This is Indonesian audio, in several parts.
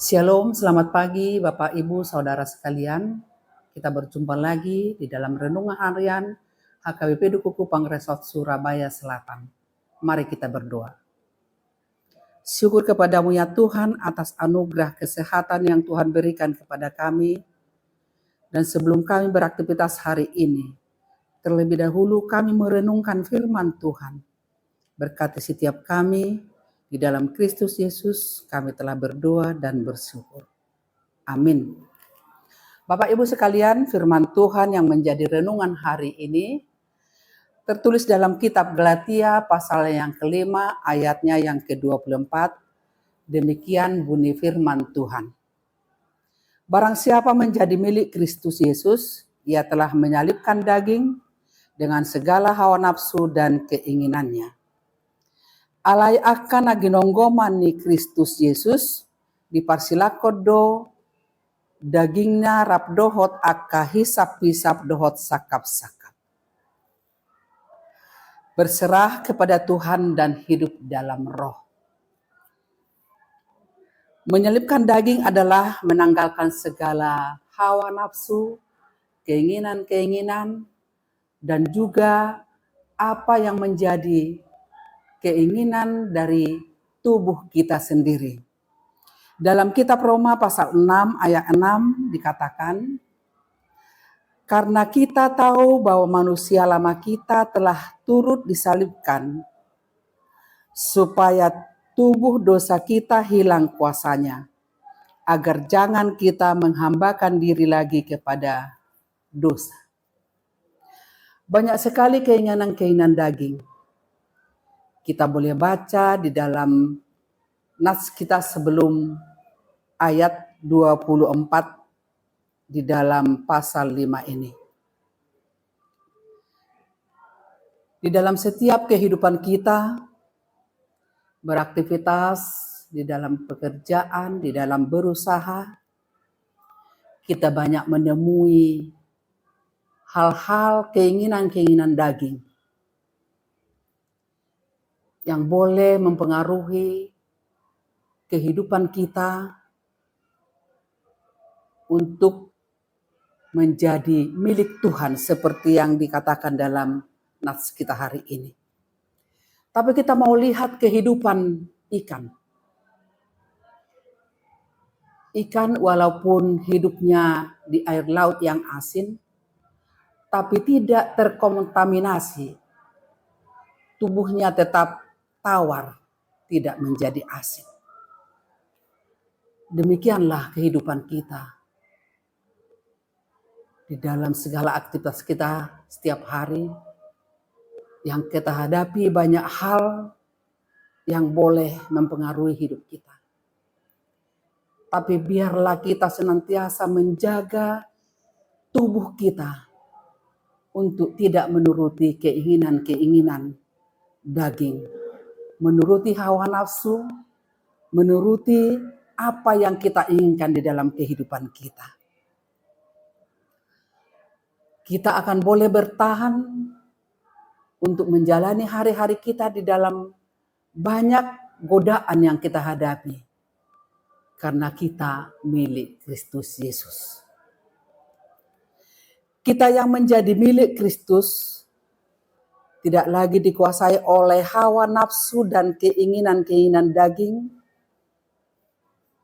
Shalom, selamat pagi Bapak Ibu Saudara sekalian. Kita berjumpa lagi di dalam renungan harian HKBP Duku Kupang Resort Surabaya Selatan. Mari kita berdoa. Syukur kepadamu ya Tuhan atas anugerah kesehatan yang Tuhan berikan kepada kami. Dan sebelum kami beraktivitas hari ini, terlebih dahulu kami merenungkan firman Tuhan. Berkati setiap kami. Di dalam Kristus Yesus kami telah berdoa dan bersyukur. Amin. Bapak Ibu sekalian, firman Tuhan yang menjadi renungan hari ini tertulis dalam kitab Galatia pasal yang kelima ayatnya yang ke-24. Demikian bunyi firman Tuhan. Barang siapa menjadi milik Kristus Yesus, ia telah menyalibkan daging dengan segala hawa nafsu dan keinginannya. Alai akan aginonggoman ni Kristus Yesus diparsilakodo dagingnya rapdohot akka hisap-hisap dohot sakap-sakap. Berserah kepada Tuhan dan hidup dalam roh. Menyelipkan daging adalah menanggalkan segala hawa nafsu, keinginan-keinginan, dan juga apa yang menjadi keinginan dari tubuh kita sendiri. Dalam kitab Roma pasal 6 ayat 6 dikatakan, karena kita tahu bahwa manusia lama kita telah turut disalibkan, supaya tubuh dosa kita hilang kuasanya, agar jangan kita menghambakan diri lagi kepada dosa. Banyak sekali keinginan-keinginan daging. Kita boleh baca di dalam nas kita sebelum ayat 24 di dalam pasal 5 ini. Di dalam setiap kehidupan kita, beraktivitas, di dalam pekerjaan, di dalam berusaha, kita banyak menemui hal-hal keinginan-keinginan daging yang boleh mempengaruhi kehidupan kita untuk menjadi milik Tuhan seperti yang dikatakan dalam nats kita hari ini. Tapi kita mau lihat kehidupan ikan. Ikan walaupun hidupnya di air laut yang asin, tapi tidak terkontaminasi. Tubuhnya tetap tawar, tidak menjadi asin. Demikianlah kehidupan kita. Di dalam segala aktivitas kita setiap hari, yang kita hadapi banyak hal yang boleh mempengaruhi hidup kita. Tapi biarlah kita senantiasa menjaga tubuh kita untuk tidak menuruti keinginan-keinginan daging, menuruti hawa nafsu, menuruti apa yang kita inginkan di dalam kehidupan kita. Kita akan boleh bertahan untuk menjalani hari-hari kita di dalam banyak godaan yang kita hadapi. Karena kita milik Kristus Yesus. Kita yang menjadi milik Kristus tidak lagi dikuasai oleh hawa nafsu dan keinginan-keinginan daging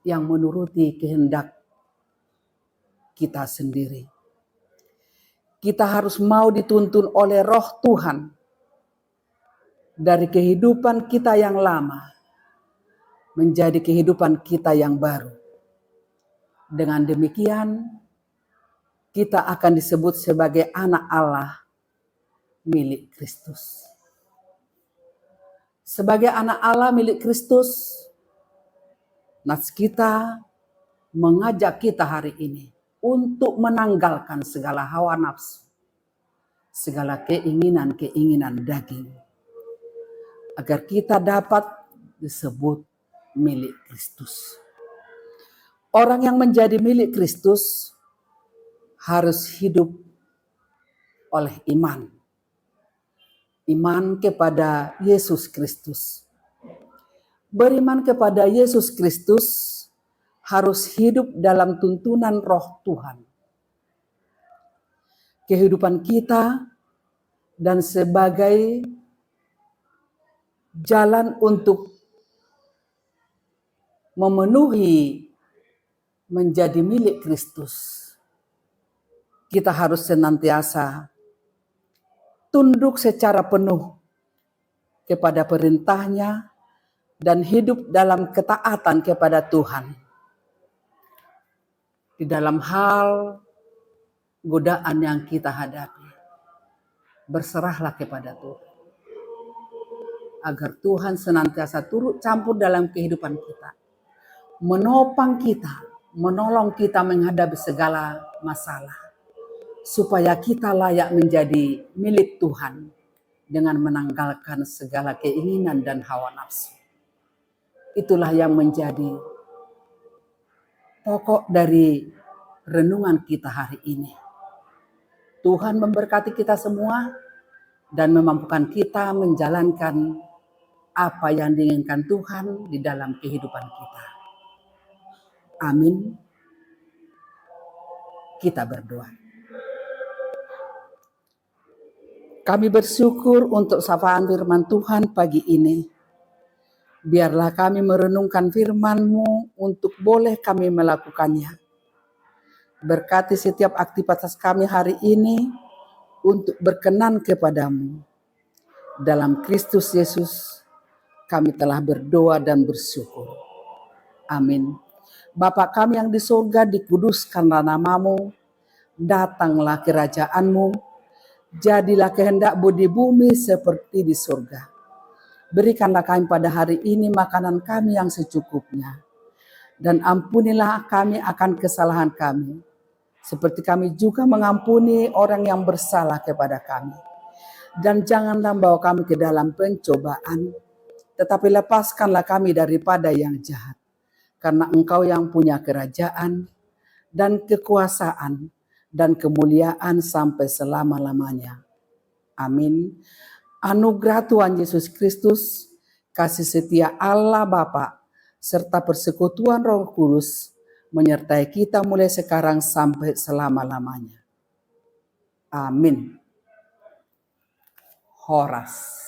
yang menuruti kehendak kita sendiri. Kita harus mau dituntun oleh Roh Tuhan dari kehidupan kita yang lama menjadi kehidupan kita yang baru. Dengan demikian, kita akan disebut sebagai anak Allah milik Kristus. Sebagai anak Allah milik Kristus, nats kita mengajak kita hari ini untuk menanggalkan segala hawa nafsu, segala keinginan-keinginan daging, agar kita dapat disebut milik Kristus. Orang yang menjadi milik Kristus harus hidup oleh iman. Iman kepada Yesus Kristus. Beriman kepada Yesus Kristus harus hidup dalam tuntunan Roh Tuhan. Kehidupan kita dan sebagai jalan untuk memenuhi menjadi milik Kristus, kita harus senantiasa tunduk secara penuh kepada perintahnya dan hidup dalam ketaatan kepada Tuhan. Di dalam hal godaan yang kita hadapi, berserahlah kepada Tuhan, agar Tuhan senantiasa turut campur dalam kehidupan kita, menopang kita, menolong kita menghadapi segala masalah, supaya kita layak menjadi milik Tuhan dengan menanggalkan segala keinginan dan hawa nafsu. Itulah yang menjadi pokok dari renungan kita hari ini. Tuhan memberkati kita semua dan memampukan kita menjalankan apa yang diinginkan Tuhan di dalam kehidupan kita. Amin. Kita berdoa. Kami bersyukur untuk sapaan firman Tuhan pagi ini. Biarlah kami merenungkan firman-Mu untuk boleh kami melakukannya. Berkati setiap aktivitas kami hari ini untuk berkenan kepadamu. Dalam Kristus Yesus kami telah berdoa dan bersyukur. Amin. Bapa kami yang di surga, dikuduskanlah nama-Mu. Datanglah kerajaan-Mu. Jadilah kehendak-Mu di bumi seperti di surga. Berikanlah kami pada hari ini makanan kami yang secukupnya. Dan ampunilah kami akan kesalahan kami, seperti kami juga mengampuni orang yang bersalah kepada kami. Dan janganlah bawa kami ke dalam pencobaan, tetapi lepaskanlah kami daripada yang jahat. Karena Engkau yang punya kerajaan dan kekuasaan dan kemuliaan sampai selama-lamanya. Amin. Anugerah Tuhan Yesus Kristus, kasih setia Allah Bapa, serta persekutuan Roh Kudus menyertai kita mulai sekarang sampai selama-lamanya. Amin. Horas.